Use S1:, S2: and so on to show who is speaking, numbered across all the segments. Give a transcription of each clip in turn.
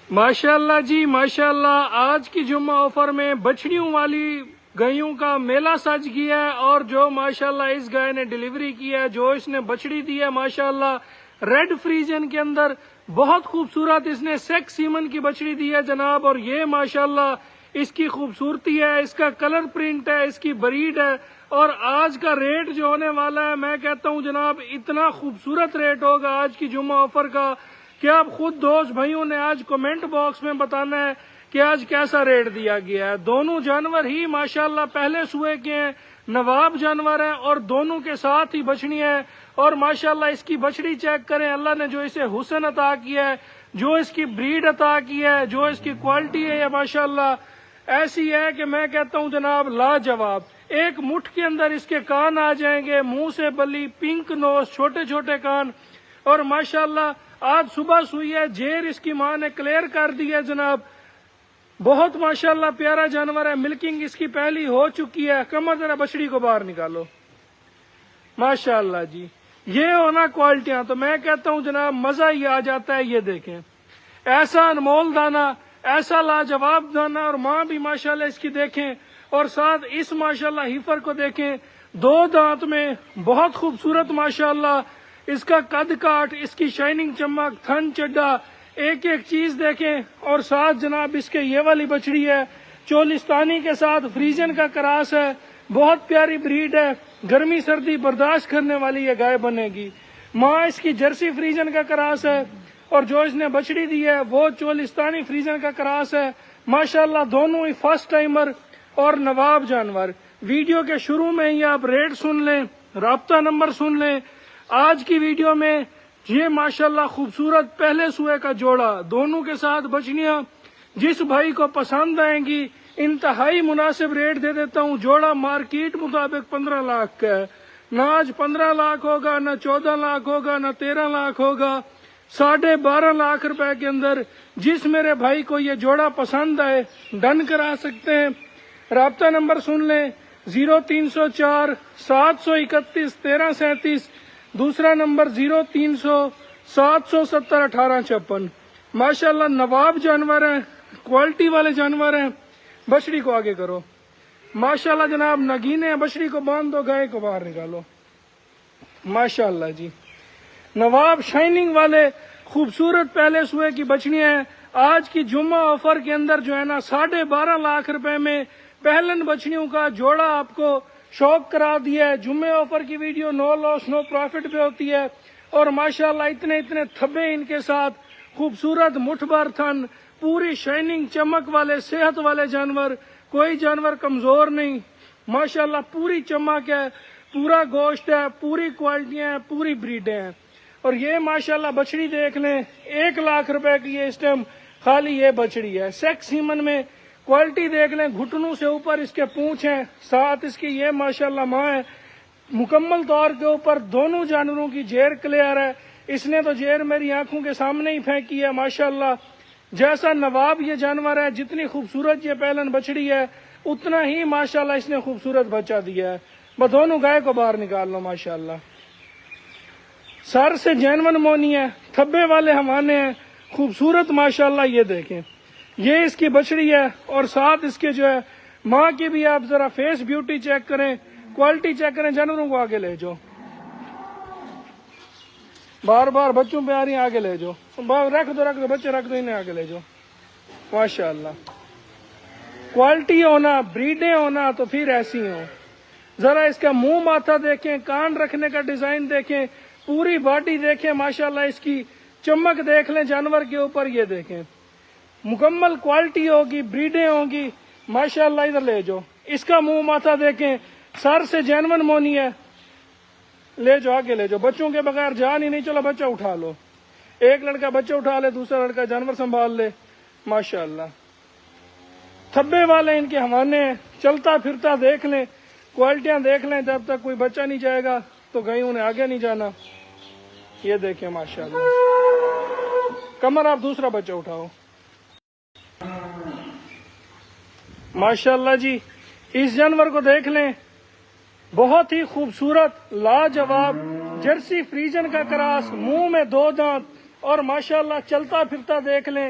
S1: ماشاءاللہ جی ماشاءاللہ، آج کی جمعہ آفر میں بچڑیوں والی گایوں کا میلہ سج گیا ہے، اور جو ماشاءاللہ اس گائے نے ڈیلیوری کی ہے، جو اس نے بچڑی دی ہے ماشاءاللہ ریڈ فریزن کے اندر، بہت خوبصورت اس نے سیکس سیمن کی بچڑی دی ہے جناب. اور یہ ماشاءاللہ اس کی خوبصورتی ہے، اس کا کلر پرنٹ ہے، اس کی بریڈ ہے. اور آج کا ریٹ جو ہونے والا ہے، میں کہتا ہوں جناب اتنا خوبصورت ریٹ ہوگا آج کی جمعہ آفر کا کہ آپ خود دوست بھائیوں نے آج کمنٹ باکس میں بتانا ہے کہ آج کیسا ریٹ دیا گیا ہے. دونوں جانور ہی ماشاءاللہ پہلے سوئے کے ہیں، نواب جانور ہیں، اور دونوں کے ساتھ ہی بچڑی ہیں. اور ماشاءاللہ اس کی بچڑی چیک کریں، اللہ نے جو اسے حسن عطا کیا ہے، جو اس کی بریڈ عطا کی ہے، جو اس کی کوالٹی ہے، یہ ماشاءاللہ ایسی ہے کہ میں کہتا ہوں جناب لاجواب. ایک مٹھ کے اندر اس کے کان آ جائیں گے، منہ سے بلی، پنک نوز، چھوٹے چھوٹے کان. اور ماشاءاللہ آج صبح سوئی ہے، جیر اس کی ماں نے کلیئر کر دی ہے جناب. بہت ماشاءاللہ پیارا جانور ہے، ملکنگ اس کی پہلی ہو چکی ہے. کمر ذرا بچڑی کو باہر نکالو. ماشاءاللہ جی، یہ ہونا کوالٹیاں، تو میں کہتا ہوں جناب مزہ ہی آ جاتا ہے. یہ دیکھیں ایسا انمول دانا، ایسا لاجواب دانا، اور ماں بھی ماشاءاللہ اس کی دیکھیں، اور ساتھ اس ماشاءاللہ ہیفر کو دیکھیں، دو دانت میں بہت خوبصورت ماشاءاللہ اس کا قد کاٹ، اس کی شائننگ چمک، تھن چڈا، ایک ایک چیز دیکھیں. اور ساتھ جناب اس کے یہ والی بچڑی ہے، چولستانی کے ساتھ فریزن کا کراس ہے، بہت پیاری بریڈ ہے، گرمی سردی برداشت کرنے والی یہ گائے بنے گی. ماں اس کی جرسی فریزن کا کراس ہے، اور جو اس نے بچڑی دی ہے وہ چولستانی فریزن کا کراس ہے. ماشاءاللہ دونوں ہی فرسٹ ٹائمر اور نواب جانور. ویڈیو کے شروع میں ہی آپ ریٹ سن لیں، رابطہ نمبر سن لیں. آج کی ویڈیو میں یہ ماشاءاللہ خوبصورت پہلے سوئے کا جوڑا، دونوں کے ساتھ بچڑیاں، جس بھائی کو پسند آئیں گی انتہائی مناسب ریٹ دے دیتا ہوں. جوڑا مارکیٹ مطابق 15 لاکھ کا ہے، نہ آج 15 لاکھ ہوگا، نہ 14 لاکھ ہوگا، نہ 13 لاکھ ہوگا. 12.5 لاکھ روپے کے اندر جس میرے بھائی کو یہ جوڑا پسند آئے ڈن کرا سکتے ہیں. رابطہ نمبر سن لیں، 0304 731 1337. دوسرا نمبر 0300 770 1856. ماشاءاللہ نواب جانور ہیں، کوالٹی والے جانور ہیں. بچڑی کو آگے کرو. ماشاءاللہ جناب نگینے ہیں، بچڑی کو باندھ دو، گائے کو باہر نکالو. ماشاءاللہ جی، نواب شائننگ والے خوبصورت پہلے سوئے کی بچڑیاں ہیں. آج کی جمعہ آفر کے اندر جو ہے نا 12.5 لاکھ روپے میں پہلن بچڑیوں کا جوڑا آپ کو شوق کرا دیا ہے. جمعہ آفر کی ویڈیو نو لاس نو پروفٹ پہ ہوتی ہے. اور ماشاءاللہ اتنے تھبے ان کے ساتھ، خوبصورت مٹھ بھر تھن، پوری شائننگ چمک والے صحت والے جانور، کوئی جانور کمزور نہیں. ماشاءاللہ پوری چمک ہے، پورا گوشت ہے، پوری کوالٹیاں ہیں، پوری بریڈیں ہیں. اور یہ ماشاءاللہ بچڑی دیکھ لیں، 1 لاکھ روپے کی یہ اس ٹائم خالی یہ بچڑی ہے. سیکس سیمن میں کوالٹی دیکھ لیں، گھٹنوں سے اوپر اس کے پونچھ ہیں، ساتھ اس کی یہ ماشاءاللہ ماں ہے. مکمل طور کے اوپر دونوں جانوروں کی جیر کلیئر ہے. اس نے تو جیر میری آنکھوں کے سامنے ہی پھینکی ہے. ماشاءاللہ جیسا نواب یہ جانور ہے، جتنی خوبصورت یہ پہلن بچڑی ہے، اتنا ہی ماشاءاللہ اس نے خوبصورت بچہ دیا ہے. بس دونوں گائے کو باہر نکال لو. ماشاءاللہ سر سے جینون مونی ہے، تھبے والے ہوانے ہیں، خوبصورت ماشاءاللہ. یہ دیکھیں، یہ اس کی بچڑی ہے، اور ساتھ اس کے جو ہے ماں کی بھی آپ ذرا فیس بیوٹی چیک کریں، کوالٹی چیک کریں. جانوروں کو آگے لے جاؤ، بار بار بچوں پہ آ رہی ہیں، آگے لے جاؤ. رکھ دو بچے رکھ دو، انہیں آگے لے جاؤ. ماشاءاللہ کوالٹی ہونا، بریڈیں ہونا تو پھر ایسی ہوں. ذرا اس کا منہ ماتھا دیکھیں، کان رکھنے کا ڈیزائن دیکھیں، پوری باڈی دیکھیں. ماشاءاللہ اس کی چمک دیکھ لیں جانور کے اوپر. یہ دیکھیں مکمل کوالٹی ہوگی، بریڈیں ہوں گی. ماشاءاللہ ادھر لے جاؤ. اس کا منہ ماتھا دیکھیں، سر سے جینون مونی ہے. لے جاؤ، آگے لے جاؤ. بچوں کے بغیر جان ہی نہیں. چلو بچہ اٹھا لو، ایک لڑکا بچہ اٹھا لے، دوسرا لڑکا جانور سنبھال لے. ماشاءاللہ تھبے والے ان کے حوانے ہیں، چلتا پھرتا دیکھ لیں، کوالٹیاں دیکھ لیں. جب تک کوئی بچہ نہیں جائے گا تو گئیوں نے آگے نہیں جانا. یہ دیکھیں ماشاءاللہ. کمر آپ دوسرا بچہ اٹھاؤ. ماشاءاللہ جی، اس جانور کو دیکھ لیں، بہت ہی خوبصورت لاجواب جرسی فریزن کا کراس، منہ میں 2 دانت، اور ماشاءاللہ چلتا پھرتا دیکھ لیں.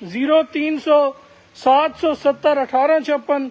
S1: 0300 770 1856।